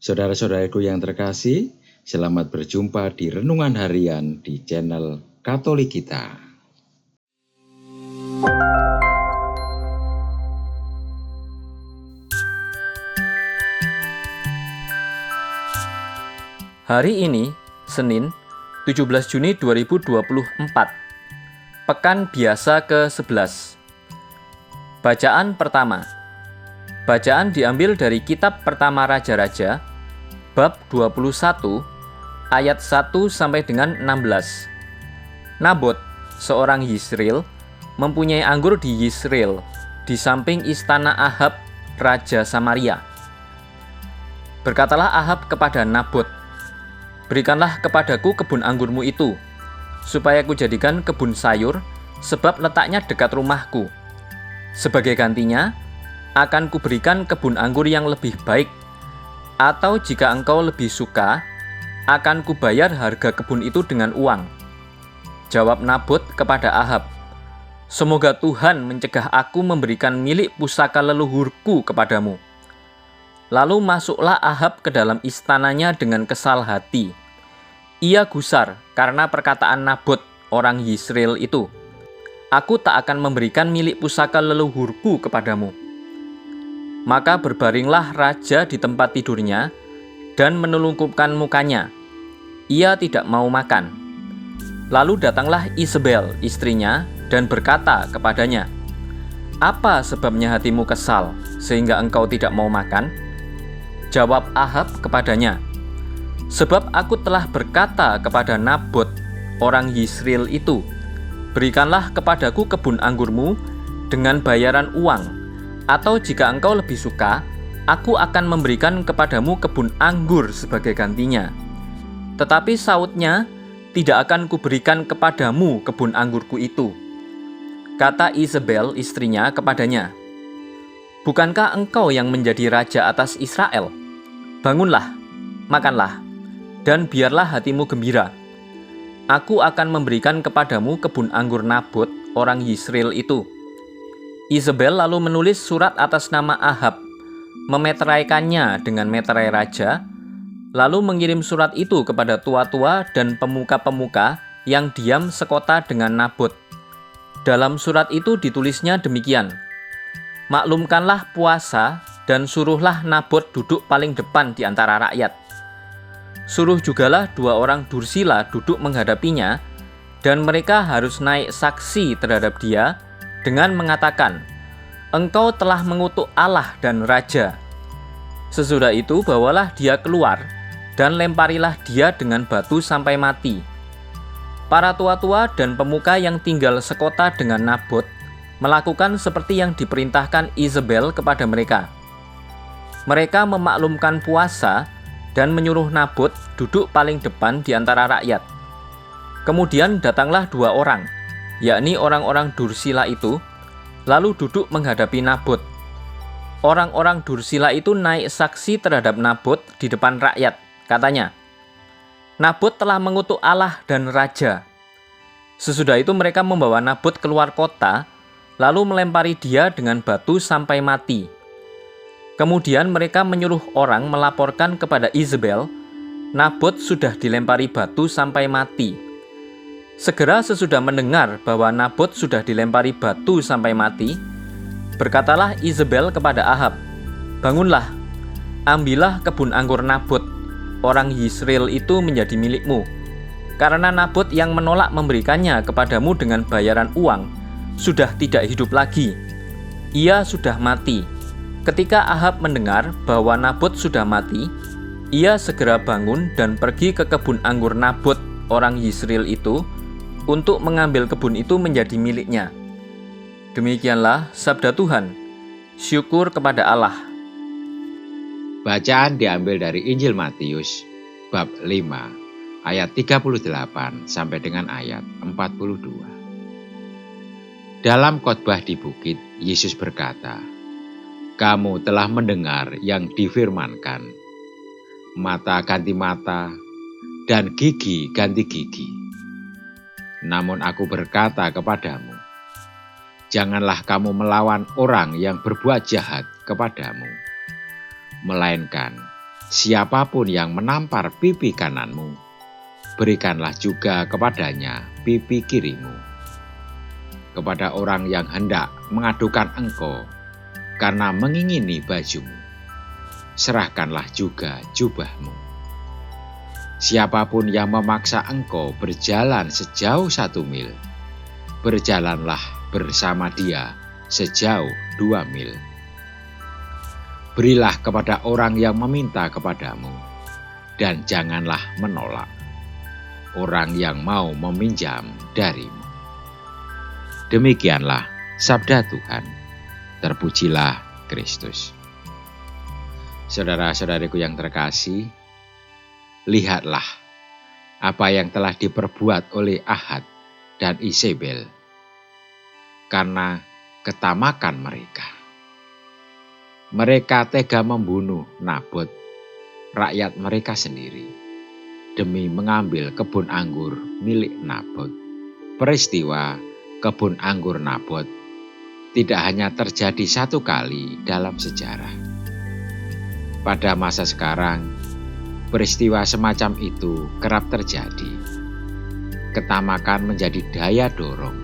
Saudara-saudaraku yang terkasih, selamat berjumpa di Renungan Harian di channel Katolik kita. Hari ini, Senin, 17 Juni 2024, Pekan Biasa ke-11. Bacaan pertama. Bacaan diambil dari Kitab Pertama Raja-Raja, bab 21, ayat 1 sampai dengan 16. Nabot, seorang Yisrael, mempunyai anggur di Yisrael, di samping istana Ahab, Raja Samaria. Berkatalah Ahab kepada Nabot, "Berikanlah kepadaku kebun anggurmu itu, supaya kujadikan kebun sayur, sebab letaknya dekat rumahku. Sebagai gantinya, akan kuberikan kebun anggur yang lebih baik, atau jika engkau lebih suka, akan kubayar harga kebun itu dengan uang." Jawab Nabot kepada Ahab, "Semoga Tuhan mencegah aku memberikan milik pusaka leluhurku kepadamu." Lalu masuklah Ahab ke dalam istananya dengan kesal hati. Ia gusar karena perkataan Nabot, orang Yisrael itu, "Aku tak akan memberikan milik pusaka leluhurku kepadamu." Maka berbaringlah raja di tempat tidurnya dan menelungkupkan mukanya. Ia tidak mau makan. Lalu datanglah Isabel, istrinya, dan berkata kepadanya, "Apa sebabnya hatimu kesal, sehingga engkau tidak mau makan?" Jawab Ahab kepadanya, "Sebab aku telah berkata kepada Nabot, orang Yisrael itu, 'Berikanlah kepadaku kebun anggurmu dengan bayaran uang, atau jika engkau lebih suka, aku akan memberikan kepadamu kebun anggur sebagai gantinya.' Tetapi sautnya, 'Tidak akan kuberikan kepadamu kebun anggurku itu.' Kata Isabel istrinya kepadanya, 'Bukankah engkau yang menjadi raja atas Israel? Bangunlah, makanlah, dan biarlah hatimu gembira. Aku akan memberikan kepadamu kebun anggur Nabot, orang Yisrael itu.' Isabel lalu menulis surat atas nama Ahab, memeteraikannya dengan meterai raja, lalu mengirim surat itu kepada tua-tua dan pemuka-pemuka yang diam sekota dengan Nabot. Dalam surat itu ditulisnya demikian, 'Maklumkanlah puasa dan suruhlah Nabot duduk paling depan di antara rakyat. Suruh jugalah 2 orang dursila duduk menghadapinya, dan mereka harus naik saksi terhadap dia dengan mengatakan, "Engkau telah mengutuk Allah dan Raja." Sesudah itu bawalah dia keluar, dan lemparilah dia dengan batu sampai mati." Para tua-tua dan pemuka yang tinggal sekota dengan Nabot melakukan seperti yang diperintahkan Isabel kepada mereka. Mereka memaklumkan puasa dan menyuruh Nabot duduk paling depan di antara rakyat. Kemudian datanglah 2 orang, yakni orang-orang dursila itu, lalu duduk menghadapi Nabot. Orang-orang dursila itu naik saksi terhadap Nabot di depan rakyat. Katanya, "Nabot telah mengutuk Allah dan Raja." Sesudah itu mereka membawa Nabot keluar kota, lalu melempari dia dengan batu sampai mati. Kemudian mereka menyuruh orang melaporkan kepada Isabel, Nabot sudah dilempari batu sampai mati. Segera sesudah mendengar bahwa Nabot sudah dilempari batu sampai mati, berkatalah Isabel kepada Ahab, "Bangunlah, ambillah kebun anggur Nabot, orang Yisrael itu menjadi milikmu. Karena Nabot yang menolak memberikannya kepadamu dengan bayaran uang, sudah tidak hidup lagi. Ia sudah mati." Ketika Ahab mendengar bahwa Nabot sudah mati, ia segera bangun dan pergi ke kebun anggur Nabot, orang Yisrael itu, untuk mengambil kebun itu menjadi miliknya. Demikianlah sabda Tuhan. Syukur kepada Allah. Bacaan diambil dari Injil Matius, bab 5, ayat 38 sampai dengan ayat 42. Dalam khotbah di bukit, Yesus berkata, "Kamu telah mendengar yang difirmankan, mata ganti mata, dan gigi ganti gigi. Namun aku berkata kepadamu, janganlah kamu melawan orang yang berbuat jahat kepadamu, melainkan Siapapun yang menampar pipi kananmu, berikanlah juga kepadanya pipi kirimu. Kepada orang yang hendak mengadukan engkau karena mengingini bajumu, serahkanlah juga jubahmu. Siapapun yang memaksa engkau berjalan sejauh 1 mil, berjalanlah bersama dia sejauh 2 mil. Berilah kepada orang yang meminta kepadamu, dan janganlah menolak orang yang mau meminjam darimu. Demikianlah sabda Tuhan. Terpujilah Kristus. Saudara-saudariku yang terkasih, lihatlah apa yang telah diperbuat oleh Ahab dan Isabel karena ketamakan mereka. Mereka tega membunuh Nabot, rakyat mereka sendiri, demi mengambil kebun anggur milik Nabot. Peristiwa kebun anggur Nabot tidak hanya terjadi 1 kali dalam sejarah. Pada masa sekarang, peristiwa semacam itu kerap terjadi. Ketamakan menjadi daya dorong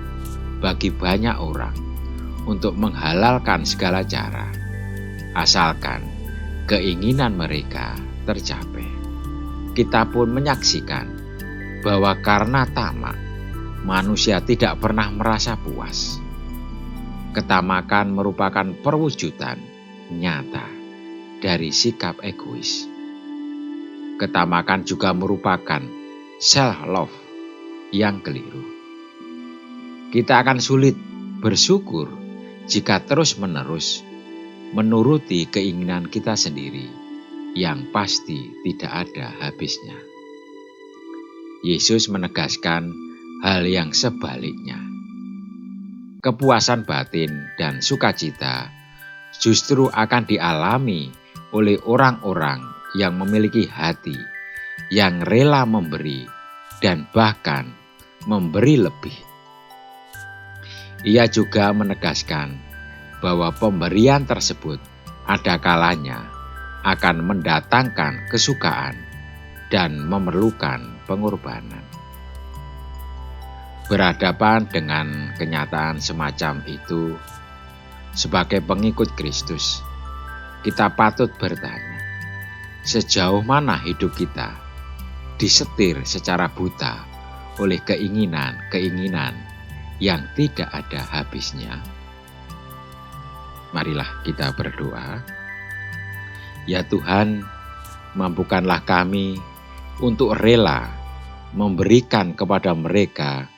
bagi banyak orang untuk menghalalkan segala cara, asalkan keinginan mereka tercapai. Kita pun menyaksikan bahwa karena tamak, manusia tidak pernah merasa puas. Ketamakan merupakan perwujudan nyata dari sikap egois. Ketamakan juga merupakan self-love yang keliru. Kita akan sulit bersyukur jika terus-menerus menuruti keinginan kita sendiri yang pasti tidak ada habisnya. Yesus menegaskan hal yang sebaliknya. Kepuasan batin dan sukacita justru akan dialami oleh orang-orang yang memiliki hati yang rela memberi dan bahkan memberi lebih. Ia juga menegaskan bahwa pemberian tersebut ada kalanya akan mendatangkan kesukaan dan memerlukan pengorbanan. Berhadapan dengan kenyataan semacam itu, sebagai pengikut Kristus, kita patut bertanya, sejauh mana hidup kita disetir secara buta oleh keinginan-keinginan yang tidak ada habisnya? Marilah kita berdoa. Ya Tuhan, mampukanlah kami untuk rela memberikan kepada mereka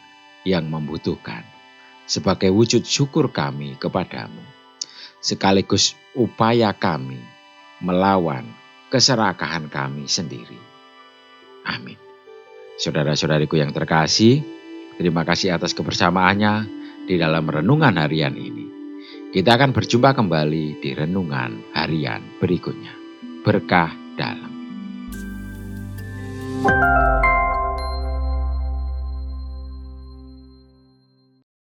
yang membutuhkan, sebagai wujud syukur kami kepadamu, sekaligus upaya kami melawan keserakahan kami sendiri. Amin. Saudara-saudariku yang terkasih, terima kasih atas kebersamaannya di dalam renungan harian ini. Kita akan berjumpa kembali di renungan harian berikutnya. Berkah dalam.